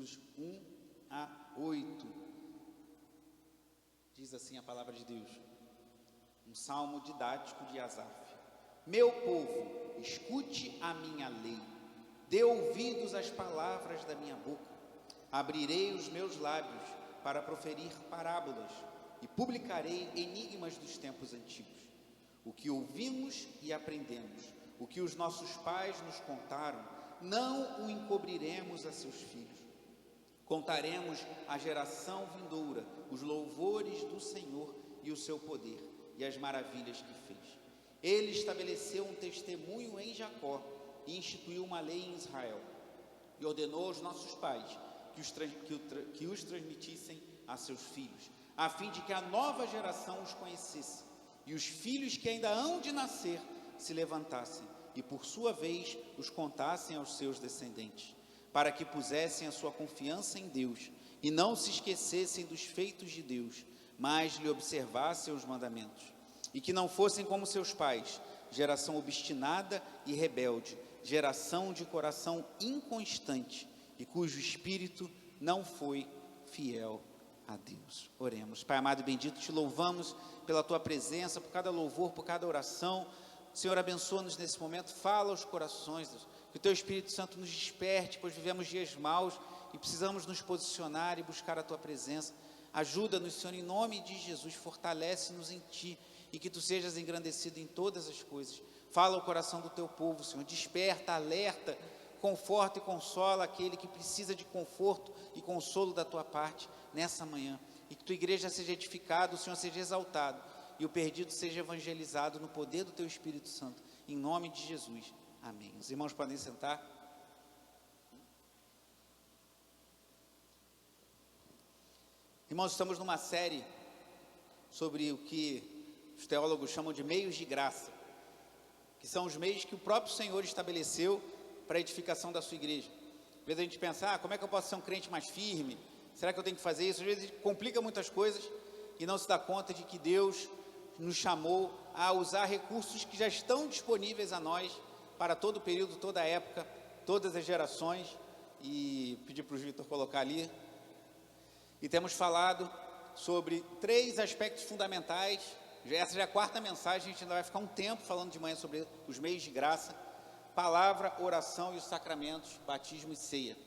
versículos 1 a 8. Diz assim a palavra de Deus, um salmo didático de Asaf. Meu povo, escute a minha lei, dê ouvidos às palavras da minha boca. Abrirei os meus lábios para proferir parábolas e publicarei enigmas dos tempos antigos. O que ouvimos e aprendemos, o que os nossos pais nos contaram, não o encobriremos a seus filhos. Contaremos à geração vindoura os louvores do Senhor e o seu poder e as maravilhas que fez. Ele estabeleceu um testemunho em Jacó e instituiu uma lei em Israel. E ordenou aos nossos pais que os transmitissem a seus filhos, a fim de que a nova geração os conhecesse, e os filhos que ainda hão de nascer se levantassem, e por sua vez os contassem aos seus descendentes, para que pusessem a sua confiança em Deus, e não se esquecessem dos feitos de Deus, mas lhe observassem os mandamentos, e que não fossem como seus pais, geração obstinada e rebelde, geração de coração inconstante, e cujo espírito não foi fiel a Deus. Oremos. Pai amado e bendito, te louvamos pela tua presença, por cada louvor, por cada oração. Senhor, abençoa-nos nesse momento, fala aos corações, Deus, que o teu Espírito Santo nos desperte, pois vivemos dias maus e precisamos nos posicionar e buscar a tua presença. Ajuda-nos, Senhor, em nome de Jesus, fortalece-nos em ti e que tu sejas engrandecido em todas as coisas. Fala ao coração do teu povo, Senhor, desperta, alerta, conforta e consola aquele que precisa de conforto e consolo da tua parte nessa manhã, e que tua igreja seja edificada, o Senhor seja exaltado, e o perdido seja evangelizado no poder do teu Espírito Santo, em nome de Jesus, amém. Os irmãos podem sentar. Irmãos, estamos numa série sobre o que os teólogos chamam de meios de graça, que são os meios que o próprio Senhor estabeleceu para a edificação da sua igreja. Às vezes a gente pensa, como é que eu posso ser um crente mais firme? Será que eu tenho que fazer isso? Às vezes complica muitas coisas e não se dá conta de que Deus nos chamou a usar recursos que já estão disponíveis a nós para todo o período, toda a época, todas as gerações. E pedir para o Vitor colocar ali. E temos falado sobre 3 aspectos fundamentais. Essa já é a 4ª mensagem, a gente ainda vai ficar um tempo falando de manhã sobre os meios de graça: palavra, oração e os sacramentos, batismo e ceia.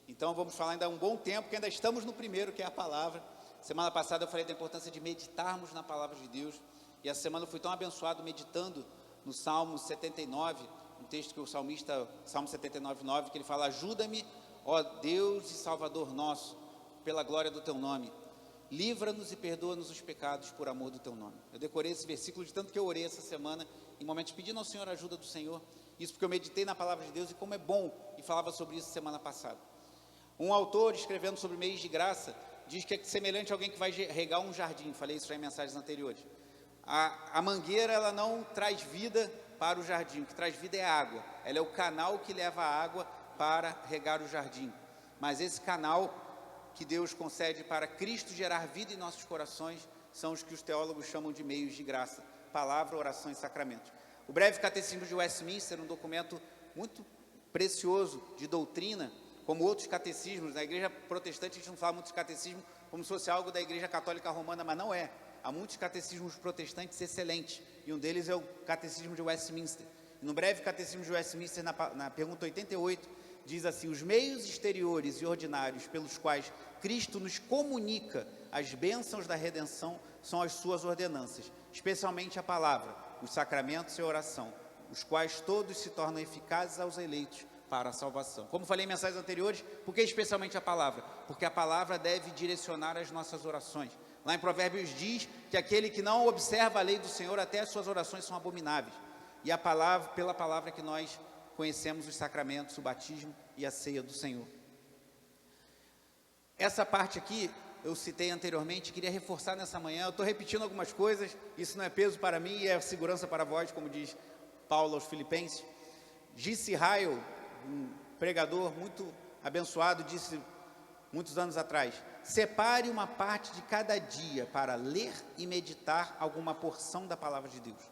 Então vamos falar ainda um bom tempo, porque ainda estamos no primeiro, que é a palavra. Semana passada eu falei da importância de meditarmos na palavra de Deus, e essa semana eu fui tão abençoado meditando no Salmo 79, um texto que o salmista, Salmo 79:9, que ele fala: ajuda-me, ó Deus e Salvador nosso, pela glória do teu nome, livra-nos e perdoa-nos os pecados por amor do teu nome. Eu decorei esse versículo de tanto que eu orei essa semana, em momentos pedindo ao Senhor a ajuda do Senhor. Isso porque eu meditei na palavra de Deus e como é bom, e falava sobre isso semana passada. Um autor, escrevendo sobre meios de graça, diz que é semelhante a alguém que vai regar um jardim. Falei isso já em mensagens anteriores. A mangueira, ela não traz vida para o jardim, o que traz vida é a água. Ela é o canal que leva a água para regar o jardim. Mas esse canal que Deus concede para Cristo gerar vida em nossos corações são os que os teólogos chamam de meios de graça: palavra, oração e sacramentos. O breve catecismo de Westminster, um documento muito precioso de doutrina, como outros catecismos. Na igreja protestante a gente não fala muito de catecismo como se fosse algo da igreja católica romana, mas não é. Há muitos catecismos protestantes excelentes, e um deles é o catecismo de Westminster. No breve catecismo de Westminster, na pergunta 88, diz assim: os meios exteriores e ordinários pelos quais Cristo nos comunica as bênçãos da redenção são as suas ordenanças, especialmente a palavra, os sacramentos e a oração, os quais todos se tornam eficazes aos eleitos para a salvação. Como falei em mensagens anteriores, por que especialmente a palavra? Porque a palavra deve direcionar as nossas orações. Lá em Provérbios diz que aquele que não observa a lei do Senhor, até as suas orações são abomináveis. E a palavra, pela palavra que nós conhecemos os sacramentos, o batismo e a ceia do Senhor. Essa parte aqui eu citei anteriormente, queria reforçar nessa manhã. Eu estou repetindo algumas coisas, isso não é peso para mim e é segurança para vós, como diz Paulo aos Filipenses. J.C. Ryle, um pregador muito abençoado, disse muitos anos atrás: separe uma parte de cada dia para ler e meditar alguma porção da palavra de Deus.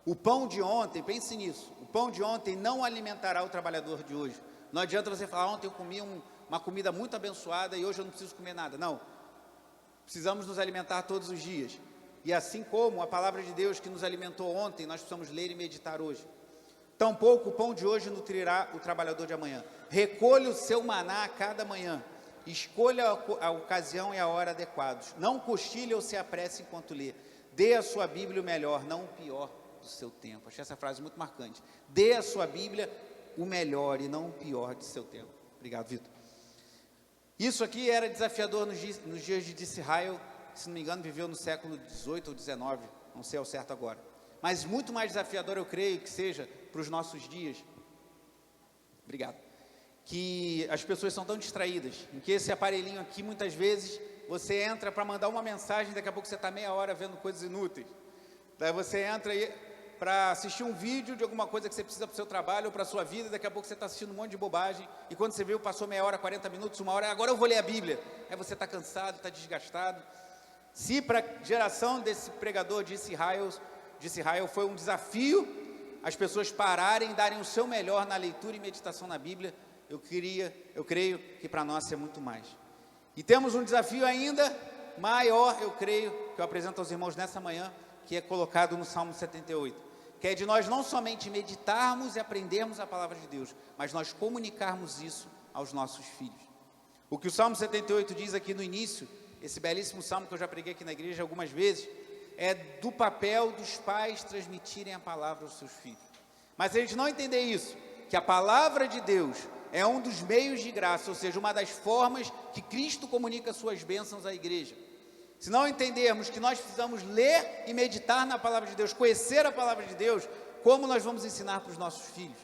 O pão de ontem, pense nisso, o pão de ontem não alimentará o trabalhador de hoje. Não adianta você falar: ontem eu comi uma comida muito abençoada e hoje eu não preciso comer nada. Não, precisamos nos alimentar todos os dias. E assim como a palavra de Deus que nos alimentou ontem, nós precisamos ler e meditar hoje. Tampouco o pão de hoje nutrirá o trabalhador de amanhã. Recolha o seu maná a cada manhã. Escolha a ocasião e a hora adequados. Não cochile ou se apresse enquanto lê. Dê a sua Bíblia o melhor, não o pior do seu tempo. Achei essa frase muito marcante. Dê a sua Bíblia o melhor e não o pior do seu tempo. Obrigado, Vitor. Isso aqui era desafiador nos dias de Israel, que, se não me engano, viveu no século 18 ou 19, não sei ao certo agora. Mas muito mais desafiador, eu creio, que seja para os nossos dias. Obrigado. Que as pessoas são tão distraídas, em que esse aparelhinho aqui, muitas vezes, você entra para mandar uma mensagem, daqui a pouco você está meia hora vendo coisas inúteis. Daí você entra aí para assistir um vídeo de alguma coisa que você precisa para o seu trabalho ou para a sua vida, daqui a pouco você está assistindo um monte de bobagem, e quando você viu, passou meia hora, 40 minutos, uma hora, agora eu vou ler a Bíblia. Aí você está cansado, está desgastado. Se para a geração desse pregador de Israel foi um desafio, as pessoas pararem e darem o seu melhor na leitura e meditação na Bíblia, eu creio que para nós é muito mais. E temos um desafio ainda maior, eu creio, que eu apresento aos irmãos nessa manhã, que é colocado no Salmo 78, que é de nós não somente meditarmos e aprendermos a palavra de Deus, mas nós comunicarmos isso aos nossos filhos. O que o Salmo 78 diz aqui no início, esse belíssimo salmo que eu já preguei aqui na igreja algumas vezes, é do papel dos pais transmitirem a palavra aos seus filhos. Mas se a gente não entender isso, que a palavra de Deus é um dos meios de graça, ou seja, uma das formas que Cristo comunica suas bênçãos à igreja. Se não entendermos que nós precisamos ler e meditar na palavra de Deus, conhecer a palavra de Deus, como nós vamos ensinar para os nossos filhos?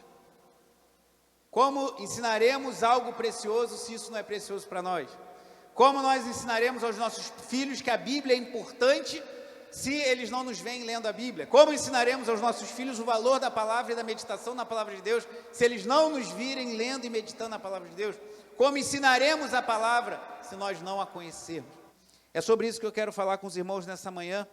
Como ensinaremos algo precioso se isso não é precioso para nós? Como nós ensinaremos aos nossos filhos que a Bíblia é importante se eles não nos veem lendo a Bíblia? Como ensinaremos aos nossos filhos o valor da palavra e da meditação na palavra de Deus, se eles não nos virem lendo e meditando na palavra de Deus? Como ensinaremos a palavra se nós não a conhecermos? É sobre isso que eu quero falar com os irmãos nessa manhã,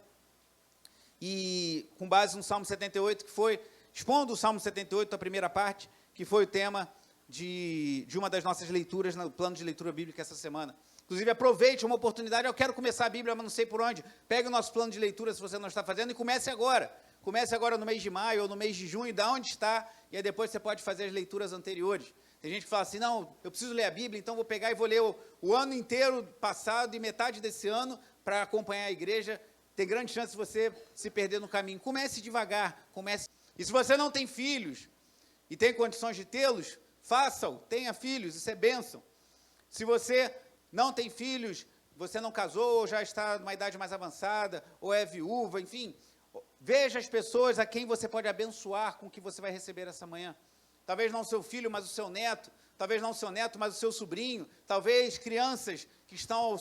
e com base no Salmo 78, que foi, expondo o Salmo 78, a primeira parte, que foi o tema de uma das nossas leituras, no plano de leitura bíblica essa semana. Inclusive, aproveite uma oportunidade, eu quero começar a Bíblia, mas não sei por onde. Pegue o nosso plano de leitura, se você não está fazendo, e comece agora. Comece agora no mês de maio ou no mês de junho, da onde está, e aí depois você pode fazer as leituras anteriores. Tem gente que fala assim, não, eu preciso ler a Bíblia, então vou pegar e vou ler o ano inteiro passado e metade desse ano para acompanhar a igreja. Tem grande chance de você se perder no caminho. Comece devagar, comece. E se você não tem filhos e tem condições de tê-los, faça-o, tenha filhos, isso é bênção. Se você não tem filhos, você não casou, ou já está numa idade mais avançada, ou é viúva, enfim, veja as pessoas a quem você pode abençoar com o que você vai receber essa manhã. Talvez não o seu filho, mas o seu neto, talvez não o seu neto, mas o seu sobrinho, talvez crianças que estão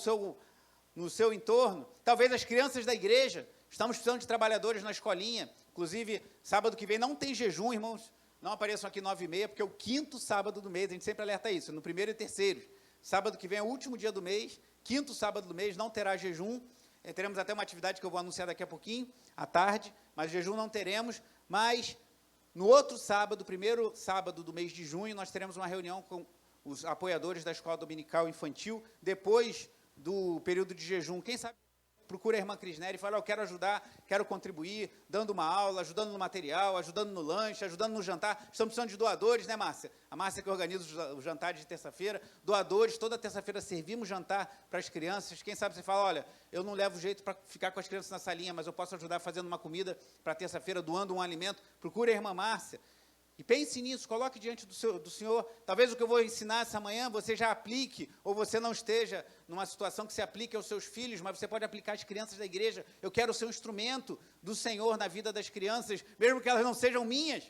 no seu entorno, talvez as crianças da igreja. Estamos precisando de trabalhadores na escolinha, inclusive, sábado que vem não tem jejum, irmãos, não apareçam aqui 9h30, porque é o 5º sábado do mês, a gente sempre alerta isso, no 1º e 3º. Sábado que vem é o último dia do mês, 5º sábado do mês, não terá jejum. Teremos até uma atividade que eu vou anunciar daqui a pouquinho, à tarde, mas jejum não teremos. Mas no outro sábado, 1º sábado do mês de junho, nós teremos uma reunião com os apoiadores da Escola Dominical Infantil, depois do período de jejum. Quem sabe procura a irmã Crisneri e fala, eu quero ajudar, quero contribuir, dando uma aula, ajudando no material, ajudando no lanche, ajudando no jantar. Estamos precisando de doadores, né, Márcia? A Márcia que organiza o jantar de terça-feira. Doadores, toda terça-feira servimos jantar para as crianças. Quem sabe você fala, olha, eu não levo jeito para ficar com as crianças na salinha, mas eu posso ajudar fazendo uma comida para terça-feira, doando um alimento. Procure a irmã Márcia. E pense nisso, coloque diante do Senhor. Talvez o que eu vou ensinar essa manhã, você já aplique, ou você não esteja numa situação que se aplique aos seus filhos, mas você pode aplicar às crianças da igreja. Eu quero ser um instrumento do Senhor na vida das crianças, mesmo que elas não sejam minhas.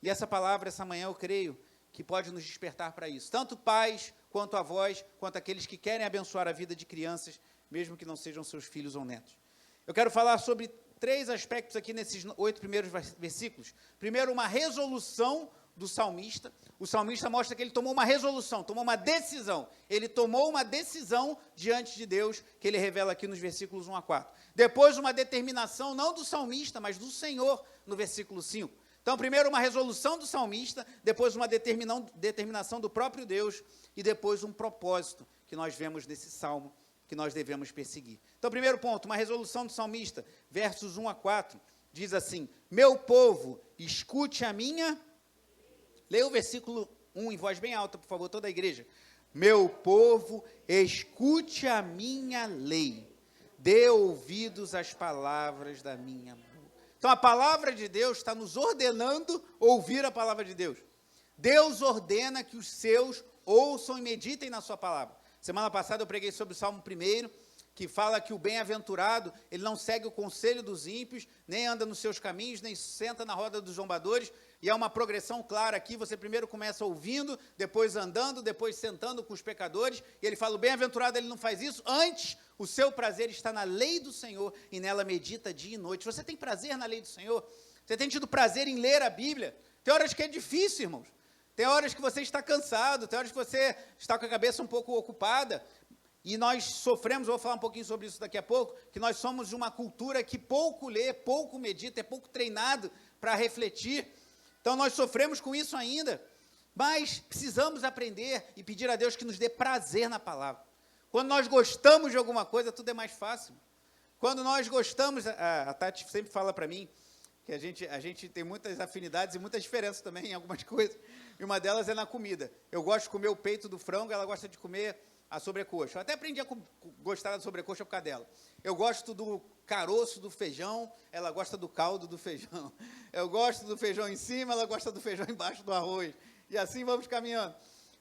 E essa palavra, essa manhã, eu creio que pode nos despertar para isso. Tanto pais, quanto avós, quanto aqueles que querem abençoar a vida de crianças, mesmo que não sejam seus filhos ou netos. Eu quero falar sobre 3 aspectos aqui nesses 8 primeiros versículos. Primeiro, uma resolução do salmista. O salmista mostra que ele tomou uma resolução, tomou uma decisão. Ele tomou uma decisão diante de Deus, que ele revela aqui nos versículos 1 a 4. Depois, uma determinação, não do salmista, mas do Senhor, no versículo 5. Então, primeiro uma resolução do salmista, depois uma determinação do próprio Deus e depois um propósito que nós vemos nesse salmo que nós devemos perseguir. Então, primeiro ponto, uma resolução do salmista, versos 1 a 4, diz assim: meu povo, escute a minha... Leia o versículo 1 em voz bem alta, por favor, toda a igreja. Meu povo, escute a minha lei, dê ouvidos às palavras da minha boca. Então, a palavra de Deus está nos ordenando ouvir a palavra de Deus. Deus ordena que os seus ouçam e meditem na sua palavra. Semana passada eu preguei sobre o Salmo 1, que fala que o bem-aventurado, ele não segue o conselho dos ímpios, nem anda nos seus caminhos, nem senta na roda dos zombadores, e é uma progressão clara aqui, você primeiro começa ouvindo, depois andando, depois sentando com os pecadores, e ele fala, o bem-aventurado ele não faz isso, antes o seu prazer está na lei do Senhor, e nela medita dia e noite. Você tem prazer na lei do Senhor? Você tem tido prazer em ler a Bíblia? Tem horas que é difícil, irmãos, tem horas que você está cansado, tem horas que você está com a cabeça um pouco ocupada, e nós sofremos, eu vou falar um pouquinho sobre isso daqui a pouco, que nós somos de uma cultura que pouco lê, pouco medita, é pouco treinado para refletir. Então, nós sofremos com isso ainda, mas precisamos aprender e pedir a Deus que nos dê prazer na palavra. Quando nós gostamos de alguma coisa, tudo é mais fácil. Quando nós gostamos, a Tati sempre fala para mim, que a gente tem muitas afinidades e muitas diferenças também em algumas coisas, e uma delas é na comida. Eu gosto de comer o peito do frango, ela gosta de comer a sobrecoxa. Eu até aprendi a gostar da sobrecoxa por causa dela. Eu gosto do caroço do feijão, ela gosta do caldo do feijão. Eu gosto do feijão em cima, ela gosta do feijão embaixo do arroz. E assim vamos caminhando.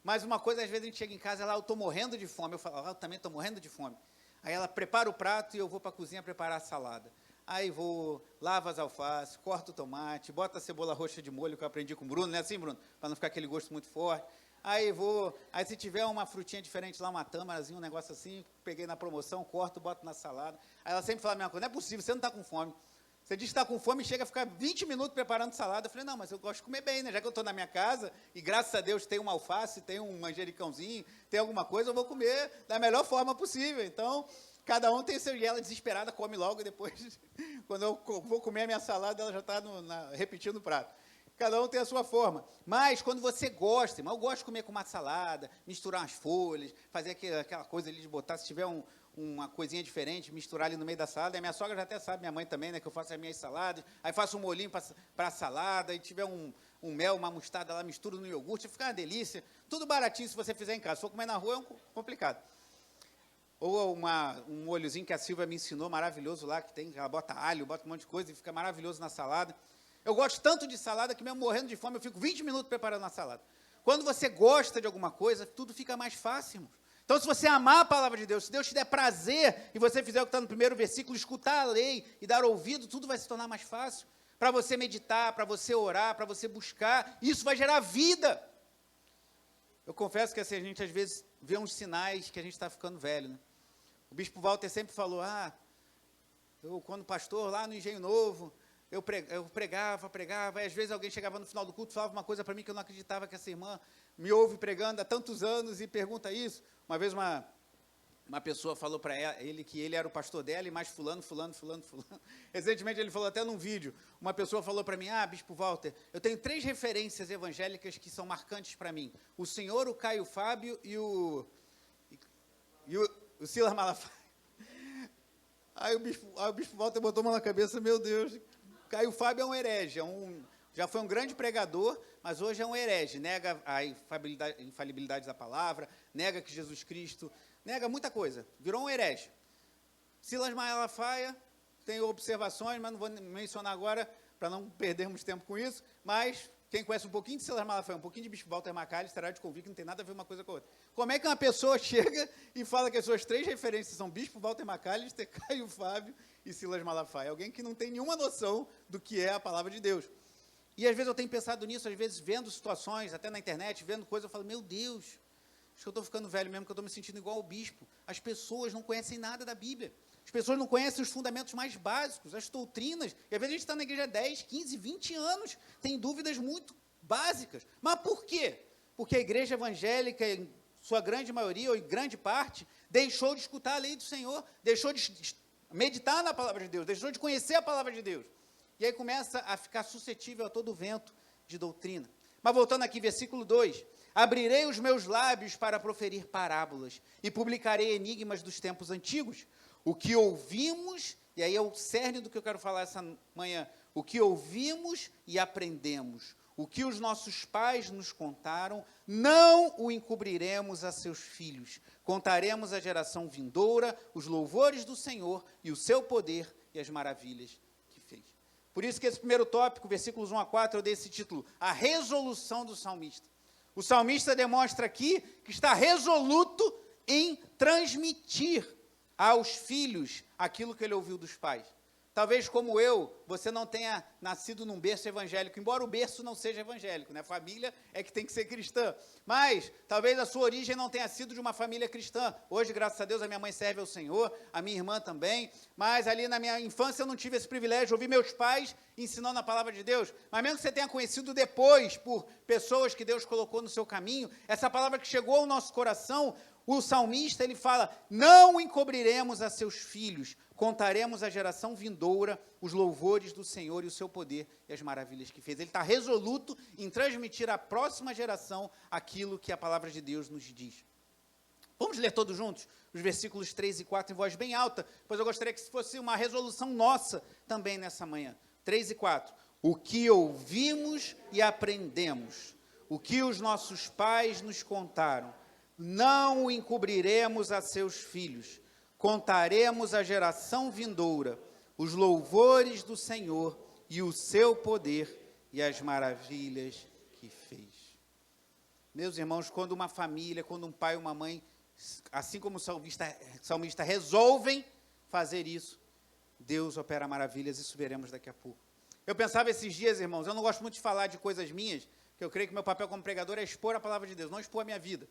Mas uma coisa, às vezes a gente chega em casa, ela, eu estou morrendo de fome. Eu falo, eu também estou morrendo de fome. Aí ela prepara o prato e eu vou para a cozinha preparar a salada. Aí vou, lavo as alfaces, corto o tomate, boto a cebola roxa de molho, que eu aprendi com o Bruno, não é assim, Bruno? Para não ficar aquele gosto muito forte. Aí se tiver uma frutinha diferente lá, uma tâmarazinha, um negócio assim, peguei na promoção, corto, boto na salada. Aí ela sempre fala a mesma coisa, não é possível, você não está com fome. Você diz que está com fome e chega a ficar 20 minutos preparando salada. Eu falei, não, mas eu gosto de comer bem, né? Já que eu estou na minha casa, e graças a Deus tem uma alface, tem um manjericãozinho, tem alguma coisa, eu vou comer da melhor forma possível. Então, cada um tem seu... E ela desesperada come logo, e depois, quando eu vou comer a minha salada, ela já está repetindo o prato. Cada um tem a sua forma. Mas, quando você gosta, eu gosto de comer com uma salada, misturar umas folhas, fazer aquela coisa ali de botar, se tiver uma coisinha diferente, misturar ali no meio da salada. A minha sogra já até sabe, minha mãe também, né, que eu faço as minhas saladas, aí faço um molhinho para a salada, e tiver um mel, uma mostarda lá, misturo no iogurte, fica uma delícia. Tudo baratinho se você fizer em casa. Se for comer na rua, é complicado. Ou um molhozinho que a Silvia me ensinou, maravilhoso lá, que tem, ela bota alho, bota um monte de coisa e fica maravilhoso na salada. Eu gosto tanto de salada que mesmo morrendo de fome, eu fico 20 minutos preparando a salada. Quando você gosta de alguma coisa, tudo fica mais fácil, irmãos. Então, se você amar a palavra de Deus, se Deus te der prazer, e você fizer o que está no primeiro versículo, escutar a lei e dar ouvido, tudo vai se tornar mais fácil. Para você meditar, para você orar, para você buscar, isso vai gerar vida. Eu confesso que assim, a gente às vezes vê uns sinais que a gente está ficando velho, né? O bispo Walter sempre falou, eu quando pastor lá no Engenho Novo, eu pregava, e às vezes alguém chegava no final do culto e falava uma coisa para mim que eu não acreditava, que essa irmã me ouve pregando há tantos anos e pergunta isso. Uma vez uma pessoa falou para ele que ele era o pastor dela e mais fulano. Recentemente ele falou até num vídeo, uma pessoa falou para mim, bispo Walter, eu tenho 3 referências evangélicas que são marcantes para mim. O senhor, o Caio Fábio e o Silas Malafaia. Aí o bispo Walter botou a mão na cabeça, meu Deus... Caio Fábio é um herege, já foi um grande pregador, mas hoje é um herege, nega a infalibilidade da palavra, nega que Jesus Cristo, nega muita coisa, virou um herege. Silas Malafaia, tenho observações, mas não vou mencionar agora, para não perdermos tempo com isso, mas quem conhece um pouquinho de Silas Malafaia, um pouquinho de bispo Walter Macalester, estará de convicto que não tem nada a ver uma coisa com a outra. Como é que uma pessoa chega e fala que as suas 3 referências são bispo Walter Macalester, Caio Fábio e Silas Malafaia? Alguém que não tem nenhuma noção do que é a palavra de Deus. E às vezes eu tenho pensado nisso, às vezes vendo situações, até na internet, vendo coisas, eu falo, meu Deus, acho que eu estou ficando velho mesmo, que eu estou me sentindo igual ao bispo. As pessoas não conhecem nada da Bíblia. As pessoas não conhecem os fundamentos mais básicos, as doutrinas. E às vezes a gente está na igreja há 10, 15, 20 anos, tem dúvidas muito básicas. Mas por quê? Porque a igreja evangélica, em sua grande maioria, ou em grande parte, deixou de escutar a lei do Senhor, deixou de meditar na palavra de Deus, deixou de conhecer a palavra de Deus. E aí começa a ficar suscetível a todo vento de doutrina. Mas voltando aqui, versículo 2, abrirei os meus lábios para proferir parábolas e publicarei enigmas dos tempos antigos. O que ouvimos, e aí é o cerne do que eu quero falar essa manhã, o que ouvimos e aprendemos, o que os nossos pais nos contaram, não o encobriremos a seus filhos. Contaremos à geração vindoura os louvores do Senhor e o seu poder e as maravilhas que fez. Por isso que esse primeiro tópico, versículos 1 a 4, eu dei esse título, a resolução do salmista. O salmista demonstra aqui que está resoluto em transmitir aos filhos aquilo que ele ouviu dos pais. Talvez, como eu, você não tenha nascido num berço evangélico, embora o berço não seja evangélico, né? A família é que tem que ser cristã. Mas, talvez a sua origem não tenha sido de uma família cristã. Hoje, graças a Deus, a minha mãe serve ao Senhor, a minha irmã também. Mas, ali na minha infância, eu não tive esse privilégio de ouvir meus pais ensinando a palavra de Deus. Mas, mesmo que você tenha conhecido depois, por pessoas que Deus colocou no seu caminho, essa palavra que chegou ao nosso coração, o salmista, ele fala, não encobriremos a seus filhos, contaremos à geração vindoura os louvores do Senhor e o seu poder e as maravilhas que fez. Ele está resoluto em transmitir à próxima geração aquilo que a palavra de Deus nos diz. Vamos ler todos juntos os versículos 3 e 4 em voz bem alta, pois eu gostaria que fosse uma resolução nossa também nessa manhã. 3 e 4. O que ouvimos e aprendemos, o que os nossos pais nos contaram, não o encobriremos a seus filhos, contaremos à geração vindoura os louvores do Senhor e o seu poder e as maravilhas que fez. Meus irmãos, quando uma família, quando um pai e uma mãe, assim como o salmista resolvem fazer isso, Deus opera maravilhas, isso veremos daqui a pouco. Eu pensava esses dias, irmãos, eu não gosto muito de falar de coisas minhas, que eu creio que meu papel como pregador é expor a palavra de Deus, não expor a minha vida.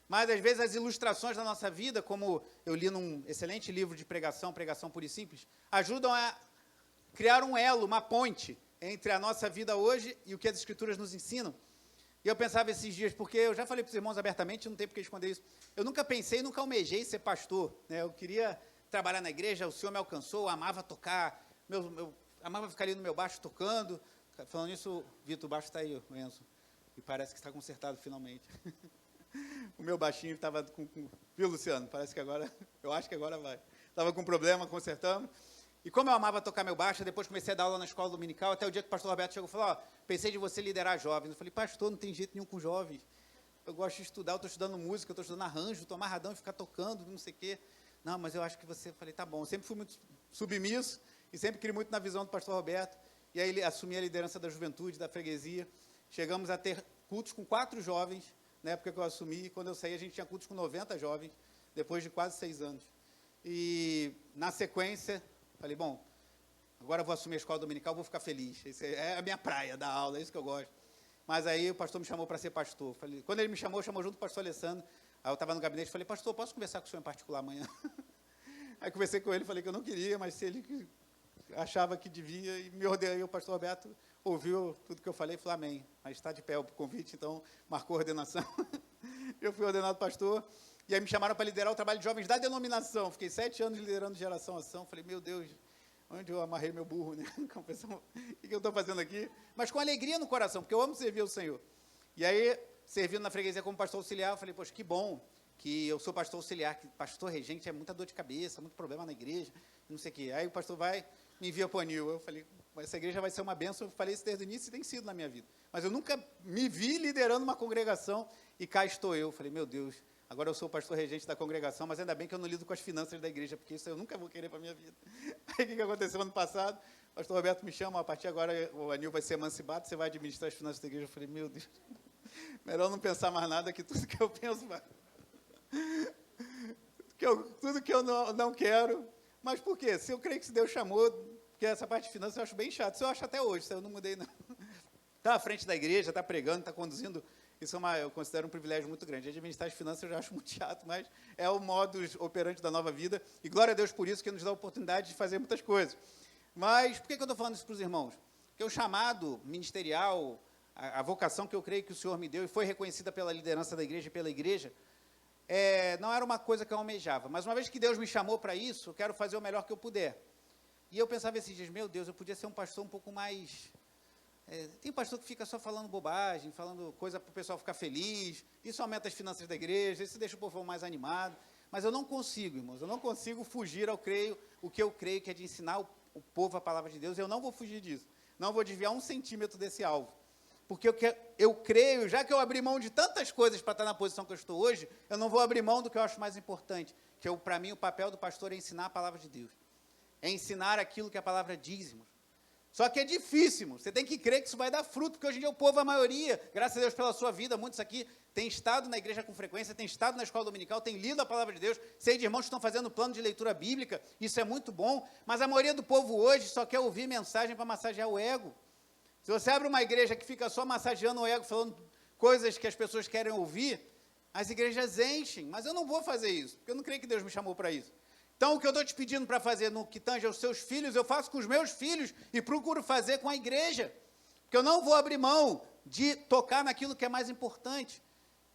Mas, às vezes, as ilustrações da nossa vida, como eu li num excelente livro de pregação, Pregação Pura e Simples, ajudam a criar um elo, uma ponte, entre a nossa vida hoje e o que as Escrituras nos ensinam. E eu pensava esses dias, porque eu já falei para os irmãos abertamente, não tem por que esconder isso, eu nunca pensei, nunca almejei ser pastor, né? Eu queria trabalhar na igreja, o Senhor me alcançou, eu amava tocar, eu amava ficar ali no meu baixo tocando. Falando nisso, Vitor, o baixo está aí, o Enzo, e parece que está consertado finalmente. O meu baixinho estava viu, Luciano? Parece que agora, eu acho que agora vai. Estava com problema, consertamos. E como eu amava tocar meu baixo, depois comecei a dar aula na escola dominical, até o dia que o pastor Roberto chegou e falou, pensei de você liderar jovens. Eu falei, pastor, não tem jeito nenhum com jovens. Eu gosto de estudar, eu estou estudando música, eu estou estudando arranjo, estou amarradão e ficar tocando, não sei o quê. Não, mas eu acho que você... Eu falei, tá bom. Eu sempre fui muito submisso e sempre criei muito na visão do pastor Roberto. E aí ele assumi a liderança da juventude, da freguesia. Chegamos a ter cultos com 4 jovens, na época que eu assumi. Quando eu saí, a gente tinha cultos com 90 jovens, depois de quase 6 anos. E, na sequência, falei, bom, agora eu vou assumir a escola dominical, vou ficar feliz. Essa é a minha praia, dar aula, é isso que eu gosto. Mas aí o pastor me chamou para ser pastor. Falei, quando ele me chamou junto com o pastor Alessandro. Aí eu estava no gabinete e falei, pastor, posso conversar com o senhor em particular amanhã? Aí conversei com ele, falei que eu não queria, mas se ele achava que devia, e me ordenou, o pastor Roberto ouviu tudo que eu falei e falou, amém. Mas está de pé o convite, então marcou a ordenação. Eu fui ordenado pastor, e aí me chamaram para liderar o trabalho de jovens da denominação. Fiquei 7 anos liderando Geração Ação. Falei, meu Deus, onde eu amarrei meu burro, né? O que eu estou fazendo aqui? Mas com alegria no coração, porque eu amo servir ao Senhor. E aí, servindo na freguesia como pastor auxiliar, eu falei, poxa, que bom que eu sou pastor auxiliar, que pastor regente é muita dor de cabeça, muito problema na igreja, não sei o quê. Aí o pastor me envia para o Anil. Eu falei, essa igreja vai ser uma bênção. Eu falei isso desde o início e tem sido na minha vida. Mas eu nunca me vi liderando uma congregação e cá estou eu. Eu falei, meu Deus, agora eu sou o pastor regente da congregação, mas ainda bem que eu não lido com as finanças da igreja, porque isso eu nunca vou querer para a minha vida. Aí o que aconteceu ano passado? O pastor Roberto me chama, a partir de agora o Anil vai ser emancipado, você vai administrar as finanças da igreja. Eu falei, meu Deus, melhor não pensar mais nada, que tudo que eu penso vai. Tudo que eu não quero. Mas por quê? Se eu creio que se Deus chamou, porque essa parte de finanças eu acho bem chato. Isso eu acho até hoje, isso eu não mudei, não. Está à frente da igreja, está pregando, está conduzindo. Isso eu considero um privilégio muito grande. Administrar as finanças eu já acho muito chato, mas é o modus operandi da nova vida. E glória a Deus por isso, que nos dá a oportunidade de fazer muitas coisas. Mas por que eu estou falando isso para os irmãos? Porque o chamado ministerial, a vocação que eu creio que o Senhor me deu e foi reconhecida pela liderança da igreja e pela igreja, não era uma coisa que eu almejava. Mas uma vez que Deus me chamou para isso, eu quero fazer o melhor que eu puder. E eu pensava esses dias, meu Deus, eu podia ser um pastor um pouco mais... tem pastor que fica só falando bobagem, falando coisa para o pessoal ficar feliz, isso aumenta as finanças da igreja, isso deixa o povo mais animado. Mas eu não consigo, irmãos, eu não consigo fugir o que eu creio que é de ensinar o povo a palavra de Deus. Eu não vou fugir disso, não vou desviar 1 centímetro desse alvo. Porque eu creio, já que eu abri mão de tantas coisas para estar na posição que eu estou hoje, eu não vou abrir mão do que eu acho mais importante, que para mim o papel do pastor é ensinar a palavra de Deus. É ensinar aquilo que a palavra diz, irmãos. Só que é difícil, irmãos. Você tem que crer que isso vai dar fruto, porque hoje em dia o povo, a maioria, graças a Deus pela sua vida, muitos aqui têm estado na igreja com frequência, têm estado na escola dominical, têm lido a palavra de Deus, sei de irmãos que estão fazendo plano de leitura bíblica, isso é muito bom, mas a maioria do povo hoje só quer ouvir mensagem para massagear o ego. Se você abre uma igreja que fica só massageando o ego, falando coisas que as pessoas querem ouvir, as igrejas enchem, mas eu não vou fazer isso, porque eu não creio que Deus me chamou para isso. Então, o que eu estou te pedindo para fazer no que tange aos seus filhos, eu faço com os meus filhos e procuro fazer com a igreja. Porque eu não vou abrir mão de tocar naquilo que é mais importante,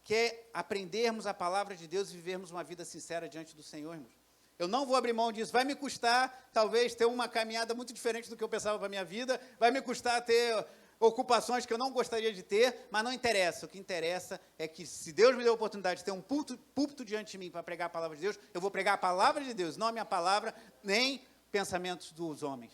que é aprendermos a palavra de Deus e vivermos uma vida sincera diante do Senhor, irmãos. Eu não vou abrir mão disso. Vai me custar, talvez, ter uma caminhada muito diferente do que eu pensava para a minha vida, vai me custar ter ocupações que eu não gostaria de ter, mas não interessa. O que interessa é que, se Deus me deu a oportunidade de ter um púlpito diante de mim para pregar a palavra de Deus, eu vou pregar a palavra de Deus, não a minha palavra, nem pensamentos dos homens.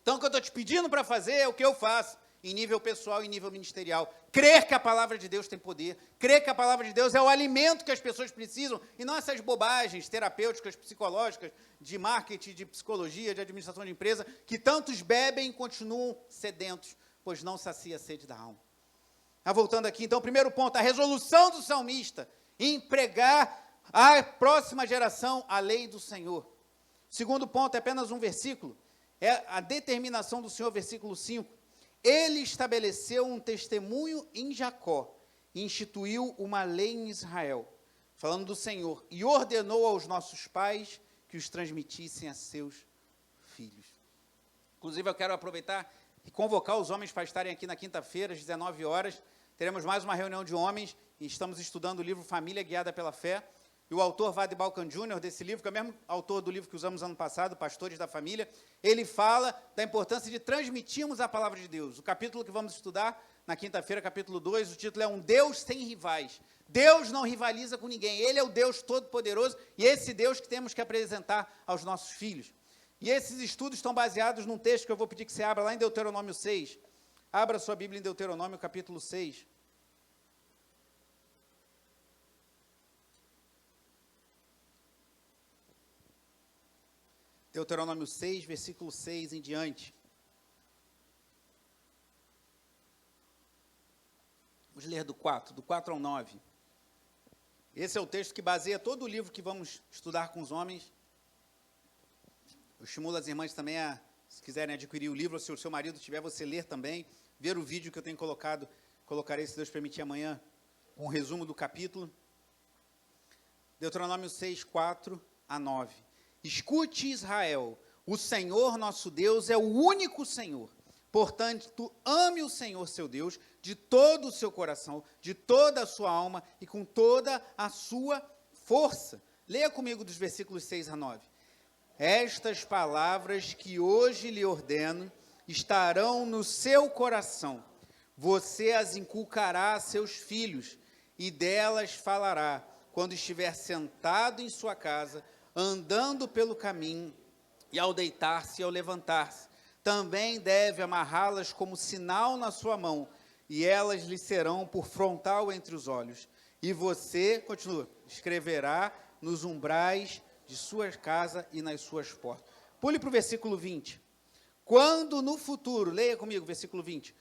Então, o que eu estou te pedindo para fazer é o que eu faço, em nível pessoal e em nível ministerial. Crer que a palavra de Deus tem poder, crer que a palavra de Deus é o alimento que as pessoas precisam, e não essas bobagens terapêuticas, psicológicas, de marketing, de psicologia, de administração de empresa, que tantos bebem e continuam sedentos, pois não sacia a sede da alma. Voltando aqui, então, primeiro ponto, a resolução do salmista em pregar à próxima geração a lei do Senhor. Segundo ponto, é apenas um versículo, é a determinação do Senhor, versículo 5. Ele estabeleceu um testemunho em Jacó, e instituiu uma lei em Israel, falando do Senhor, e ordenou aos nossos pais que os transmitissem a seus filhos. Inclusive, eu quero aproveitar e convocar os homens para estarem aqui na quinta-feira, às 19 horas. Teremos mais uma reunião de homens, e estamos estudando o livro Família Guiada pela Fé. E o autor Vade Balkan Jr., desse livro, que é o mesmo autor do livro que usamos ano passado, Pastores da Família, ele fala da importância de transmitirmos a palavra de Deus. O capítulo que vamos estudar na quinta-feira, capítulo 2, o título é Um Deus Sem Rivais. Deus não rivaliza com ninguém, Ele é o Deus Todo-Poderoso, e esse Deus que temos que apresentar aos nossos filhos. E esses estudos estão baseados num texto que eu vou pedir que você abra lá em Deuteronômio 6. Abra sua Bíblia em Deuteronômio, capítulo 6. Deuteronômio 6, versículo 6 em diante. Vamos ler do 4 ao 9. Esse é o texto que baseia todo o livro que vamos estudar com os homens. Eu estimulo as irmãs também a, se quiserem adquirir o livro, ou se o seu marido tiver, você ler também, ver o vídeo que eu tenho colocado, colocarei, se Deus permitir, amanhã, com um resumo do capítulo. Deuteronômio 6, 4 a 9. Escute, Israel, o Senhor nosso Deus é o único Senhor. Portanto, ame o Senhor seu Deus de todo o seu coração, de toda a sua alma e com toda a sua força. Leia comigo dos versículos 6 a 9. Estas palavras que hoje lhe ordeno estarão no seu coração. Você as inculcará a seus filhos e delas falará quando estiver sentado em sua casa, andando pelo caminho, e ao deitar-se e ao levantar-se. Também deve amarrá-las como sinal na sua mão, e elas lhe serão por frontal entre os olhos. E você, continua, escreverá nos umbrais de sua casa e nas suas portas. Pule para o versículo 20. Quando no futuro, leia comigo, versículo 20.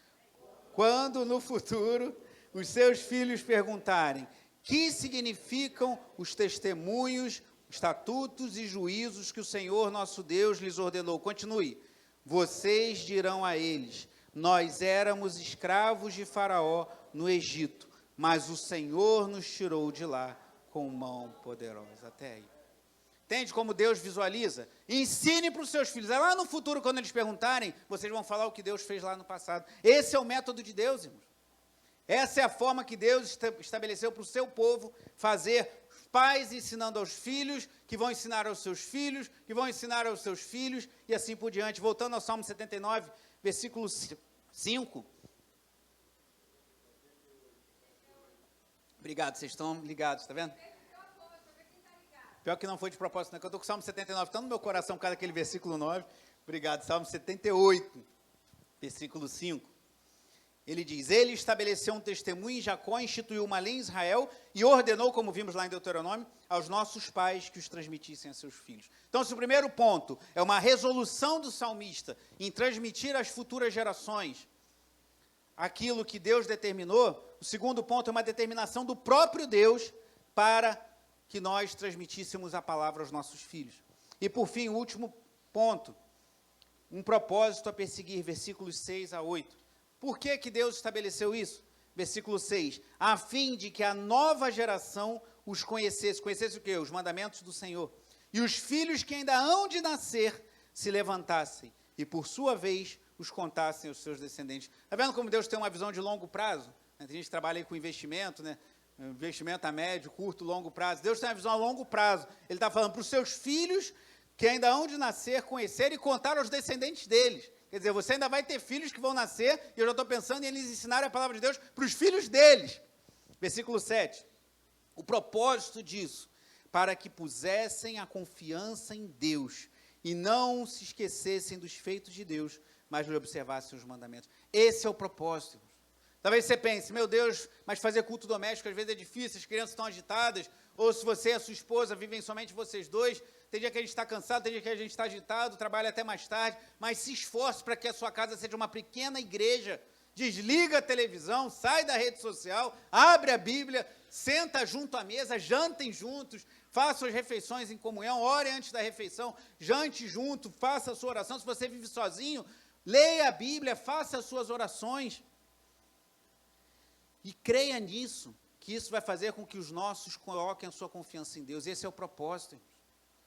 Quando no futuro os seus filhos perguntarem: que significam os testemunhos, estatutos e juízos que o Senhor nosso Deus lhes ordenou? Continue. Vocês dirão a eles: nós éramos escravos de Faraó no Egito, mas o Senhor nos tirou de lá com mão poderosa. Até aí. Entende como Deus visualiza? Ensine para os seus filhos. É lá no futuro, quando eles perguntarem, vocês vão falar o que Deus fez lá no passado. Esse é o método de Deus, irmãos. Essa é a forma que Deus estabeleceu para o seu povo fazer pais ensinando aos filhos, que vão ensinar aos seus filhos, que vão ensinar aos seus filhos, e assim por diante. Voltando ao Salmo 79, versículo 5. Obrigado, vocês estão ligados, está vendo? Pior que não foi de propósito, não, que eu estou com o Salmo 79, está no meu coração, por causa daquele versículo 9. Obrigado, Salmo 78, versículo 5. Ele diz, ele estabeleceu um testemunho em Jacó, instituiu uma lei em Israel e ordenou, como vimos lá em Deuteronômio, aos nossos pais que os transmitissem a seus filhos. Então, se o primeiro ponto é uma resolução do salmista em transmitir às futuras gerações aquilo que Deus determinou, o segundo ponto é uma determinação do próprio Deus para que nós transmitíssemos a palavra aos nossos filhos. E, por fim, o último ponto, um propósito a perseguir, versículos 6 a 8. Por que que Deus estabeleceu isso? Versículo 6, a fim de que a nova geração os conhecesse. Conhecesse o quê? Os mandamentos do Senhor. E os filhos que ainda hão de nascer se levantassem e, por sua vez, os contassem aos seus descendentes. Está vendo como Deus tem uma visão de longo prazo? A gente trabalha aí com investimento, né? Investimento a médio, curto, longo prazo. Deus tem uma visão a longo prazo. Ele está falando para os seus filhos que ainda hão de nascer, conhecer e contar aos descendentes deles. Quer dizer, você ainda vai ter filhos que vão nascer, e eu já estou pensando em eles ensinarem a palavra de Deus para os filhos deles. Versículo 7. O propósito disso, para que pusessem a confiança em Deus, e não se esquecessem dos feitos de Deus, mas lhe observassem os mandamentos. Esse é o propósito. Talvez você pense, meu Deus, mas fazer culto doméstico às vezes é difícil, as crianças estão agitadas, ou se você e a sua esposa vivem somente vocês dois, tem dia que a gente está cansado, tem dia que a gente está agitado, trabalha até mais tarde, mas se esforce para que a sua casa seja uma pequena igreja. Desliga a televisão, sai da rede social, abre a Bíblia, senta junto à mesa, jantem juntos, façam as refeições em comunhão, ore antes da refeição, jante junto, faça a sua oração. Se você vive sozinho, leia a Bíblia, faça as suas orações. E creia nisso, que isso vai fazer com que os nossos coloquem a sua confiança em Deus. Esse é o propósito.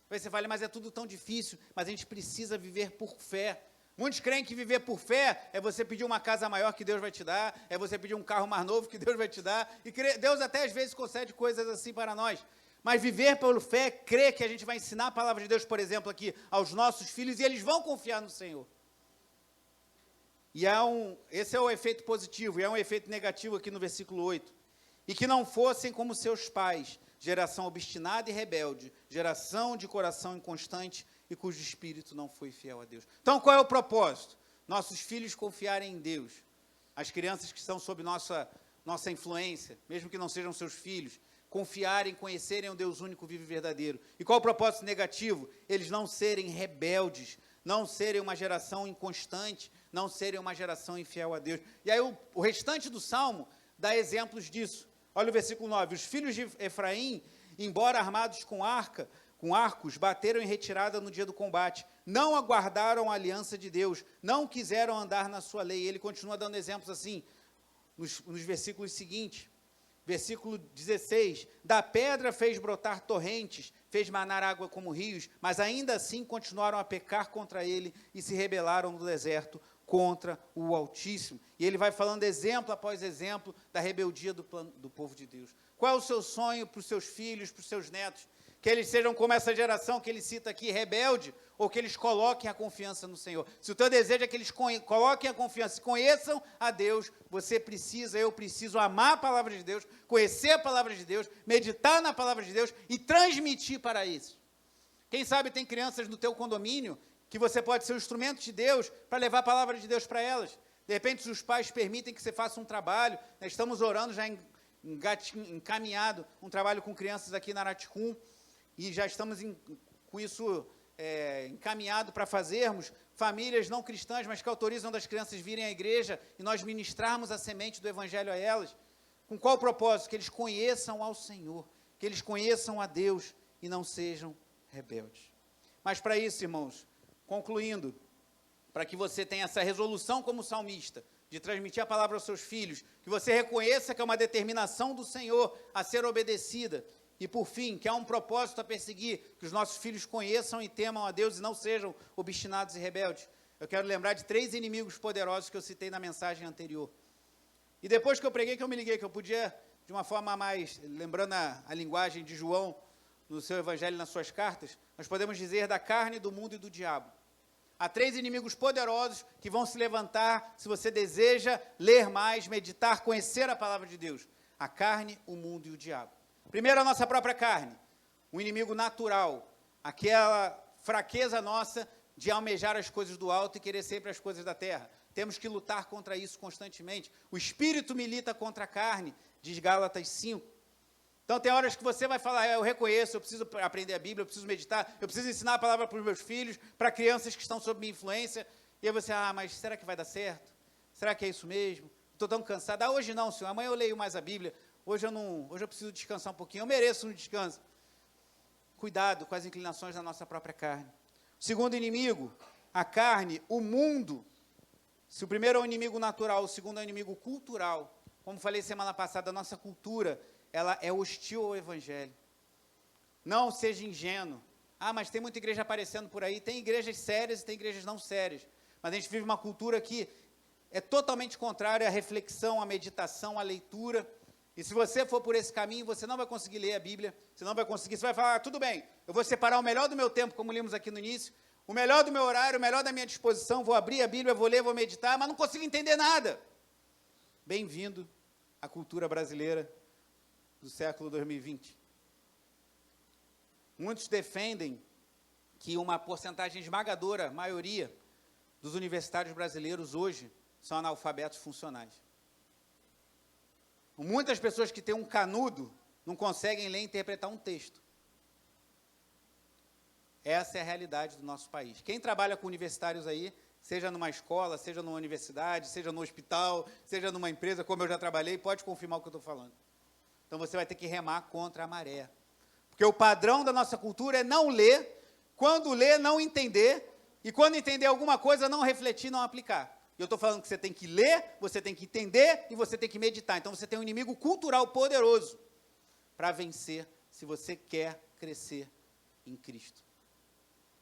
Aí você fala, mas é tudo tão difícil, mas a gente precisa viver por fé. Muitos creem que viver por fé é você pedir uma casa maior que Deus vai te dar, é você pedir um carro mais novo que Deus vai te dar, e Deus até às vezes concede coisas assim para nós. Mas viver por fé, crer que a gente vai ensinar a palavra de Deus, por exemplo, aqui aos nossos filhos, e eles vão confiar no Senhor. E esse é o efeito positivo, e há um efeito negativo aqui no versículo 8. E que não fossem como seus pais, geração obstinada e rebelde, geração de coração inconstante e cujo espírito não foi fiel a Deus. Então, qual é o propósito? Nossos filhos confiarem em Deus. As crianças que estão sob nossa influência, mesmo que não sejam seus filhos, confiarem, conhecerem o Deus único, vivo e verdadeiro. E qual é o propósito negativo? Eles não serem rebeldes, não serem uma geração inconstante, não serem uma geração infiel a Deus. E aí o restante do Salmo dá exemplos disso. Olha o versículo 9, os filhos de Efraim, embora armados com arcos, bateram em retirada no dia do combate, não aguardaram a aliança de Deus, não quiseram andar na sua lei. Ele continua dando exemplos assim, nos versículos seguintes. Versículo 16, da pedra fez brotar torrentes, fez manar água como rios, mas ainda assim continuaram a pecar contra ele e se rebelaram no deserto contra o Altíssimo. E ele vai falando exemplo após exemplo da rebeldia do povo de Deus. Qual é o seu sonho para os seus filhos, para os seus netos? Que eles sejam como essa geração que ele cita aqui, rebelde, ou que eles coloquem a confiança no Senhor. Se o teu desejo é que eles coloquem a confiança, conheçam a Deus, eu preciso amar a palavra de Deus, conhecer a palavra de Deus, meditar na palavra de Deus e transmitir para isso. Quem sabe tem crianças no teu condomínio que você pode ser um instrumento de Deus para levar a palavra de Deus para elas. De repente, se os pais permitem que você faça um trabalho, nós estamos orando já encaminhado um trabalho com crianças aqui na Araticum, e já estamos com isso encaminhado para fazermos, famílias não cristãs, mas que autorizam das crianças virem à igreja e nós ministrarmos a semente do Evangelho a elas. Com qual propósito? Que eles conheçam ao Senhor, que eles conheçam a Deus e não sejam rebeldes. Mas para isso, irmãos, concluindo, para que você tenha essa resolução como salmista, de transmitir a palavra aos seus filhos, que você reconheça que é uma determinação do Senhor a ser obedecida, e por fim, que há um propósito a perseguir, que os nossos filhos conheçam e temam a Deus e não sejam obstinados e rebeldes. Eu quero lembrar de 3 inimigos poderosos que eu citei na mensagem anterior. E depois que eu preguei, que eu me liguei, que eu podia de uma forma mais, lembrando a linguagem de João, no seu evangelho, nas suas cartas, nós podemos dizer da carne, do mundo e do diabo. Há 3 inimigos poderosos que vão se levantar se você deseja ler mais, meditar, conhecer a palavra de Deus. A carne, o mundo e o diabo. Primeiro, a nossa própria carne, o inimigo natural, aquela fraqueza nossa de almejar as coisas do alto e querer sempre as coisas da terra. Temos que lutar contra isso constantemente. O espírito milita contra a carne, diz Gálatas 5. Então, tem horas que você vai falar, eu reconheço, eu preciso aprender a Bíblia, eu preciso meditar, eu preciso ensinar a palavra para os meus filhos, para crianças que estão sob minha influência. E aí você, mas será que vai dar certo? Será que é isso mesmo? Estou tão cansado. Hoje não, Senhor, amanhã eu leio mais a Bíblia. Hoje eu preciso descansar um pouquinho, eu mereço um descanso. Cuidado com as inclinações da nossa própria carne. O segundo inimigo, a carne, o mundo. Se o primeiro é o inimigo natural, o segundo é o inimigo cultural. Como falei semana passada, a nossa cultura, ela é hostil ao evangelho. Não seja ingênuo. Mas tem muita igreja aparecendo por aí. Tem igrejas sérias e tem igrejas não sérias. Mas a gente vive uma cultura que é totalmente contrária à reflexão, à meditação, à leitura. E se você for por esse caminho, você não vai conseguir ler a Bíblia. Você não vai conseguir. Você vai falar, tudo bem, eu vou separar o melhor do meu tempo, como lemos aqui no início, o melhor do meu horário, o melhor da minha disposição, vou abrir a Bíblia, vou ler, vou meditar, mas não consigo entender nada. Bem-vindo à cultura brasileira do século 2020. Muitos defendem que uma porcentagem esmagadora, maioria, dos universitários brasileiros hoje são analfabetos funcionais. Muitas pessoas que têm um canudo não conseguem ler e interpretar um texto. Essa é a realidade do nosso país. Quem trabalha com universitários aí, seja numa escola, seja numa universidade, seja no hospital, seja numa empresa, como eu já trabalhei, pode confirmar o que eu estou falando. Então, você vai ter que remar contra a maré. Porque o padrão da nossa cultura é não ler, quando ler, não entender, e quando entender alguma coisa, não refletir, não aplicar. E eu estou falando que você tem que ler, você tem que entender, e você tem que meditar. Então, você tem um inimigo cultural poderoso para vencer, se você quer crescer em Cristo.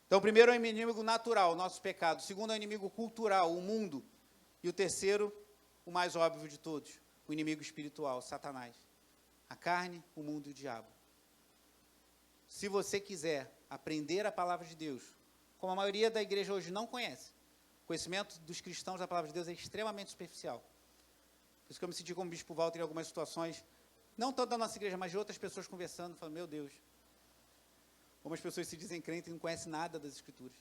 Então, o primeiro é o inimigo natural, o nosso pecado. O segundo é o inimigo cultural, o mundo. E o terceiro, o mais óbvio de todos, o inimigo espiritual, Satanás. A carne, o mundo e o diabo. Se você quiser aprender a palavra de Deus, como a maioria da igreja hoje não conhece, o conhecimento dos cristãos da palavra de Deus é extremamente superficial. Por isso que eu me senti como Bispo Walter em algumas situações, não tanto da nossa igreja, mas de outras pessoas conversando, falando, meu Deus, como as pessoas se dizem crentes e não conhecem nada das Escrituras,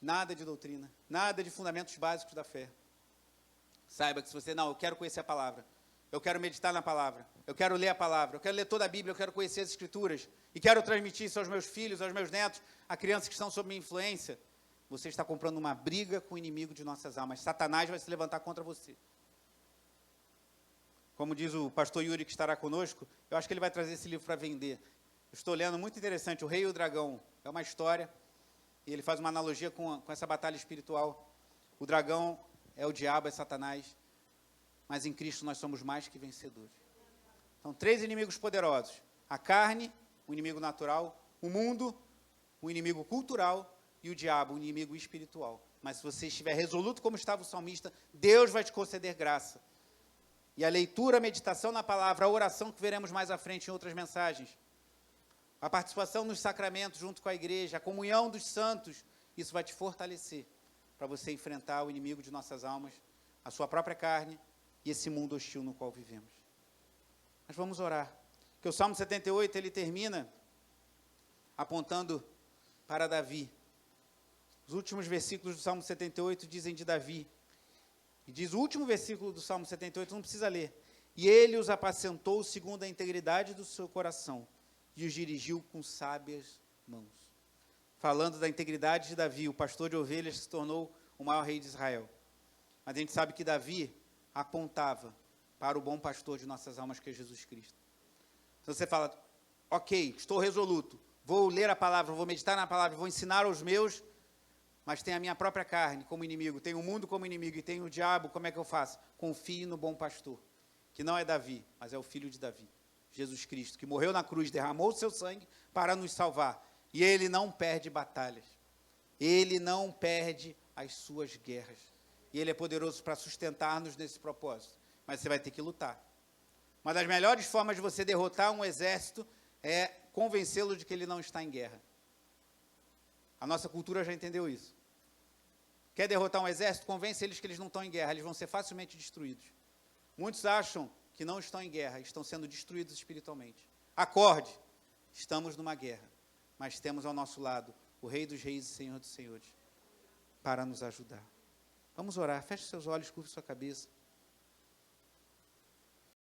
nada de doutrina, nada de fundamentos básicos da fé. Saiba que se você, eu quero conhecer a palavra, eu quero meditar na palavra, eu quero ler a palavra, eu quero ler toda a Bíblia, eu quero conhecer as Escrituras, e quero transmitir isso aos meus filhos, aos meus netos, a crianças que estão sob minha influência, você está comprando uma briga com o inimigo de nossas almas. Satanás vai se levantar contra você. Como diz o pastor Yuri, que estará conosco, eu acho que ele vai trazer esse livro para vender. Eu estou lendo, muito interessante, O Rei e o Dragão. É uma história, e ele faz uma analogia com essa batalha espiritual. O dragão é o diabo, é Satanás, mas em Cristo nós somos mais que vencedores. Então, 3 inimigos poderosos. A carne, o inimigo natural, o mundo, o inimigo cultural, e o diabo, o inimigo espiritual. Mas se você estiver resoluto como estava o salmista, Deus vai te conceder graça. E a leitura, a meditação na palavra, a oração que veremos mais à frente em outras mensagens, a participação nos sacramentos junto com a igreja, a comunhão dos santos, isso vai te fortalecer para você enfrentar o inimigo de nossas almas, a sua própria carne e esse mundo hostil no qual vivemos. Mas vamos orar. Porque o Salmo 78, ele termina apontando para Davi. Os últimos versículos do Salmo 78 dizem de Davi. E diz o último versículo do Salmo 78, não precisa ler. E ele os apacentou segundo a integridade do seu coração e os dirigiu com sábias mãos. Falando da integridade de Davi, o pastor de ovelhas que se tornou o maior rei de Israel. Mas a gente sabe que Davi apontava para o bom pastor de nossas almas, que é Jesus Cristo. Então você fala, ok, estou resoluto, vou ler a palavra, vou meditar na palavra, vou ensinar aos meus, mas tem a minha própria carne como inimigo, tem o mundo como inimigo e tem o diabo, como é que eu faço? Confie no bom pastor, que não é Davi, mas é o filho de Davi, Jesus Cristo, que morreu na cruz, derramou o seu sangue para nos salvar. E ele não perde batalhas, ele não perde as suas guerras. E ele é poderoso para sustentar-nos nesse propósito, mas você vai ter que lutar. Uma das melhores formas de você derrotar um exército é convencê-lo de que ele não está em guerra. A nossa cultura já entendeu isso. Quer derrotar um exército? Convence eles que eles não estão em guerra, eles vão ser facilmente destruídos. Muitos acham que não estão em guerra, estão sendo destruídos espiritualmente. Acorde, estamos numa guerra, mas temos ao nosso lado o Rei dos Reis e Senhor dos Senhores para nos ajudar. Vamos orar, feche seus olhos, curva sua cabeça.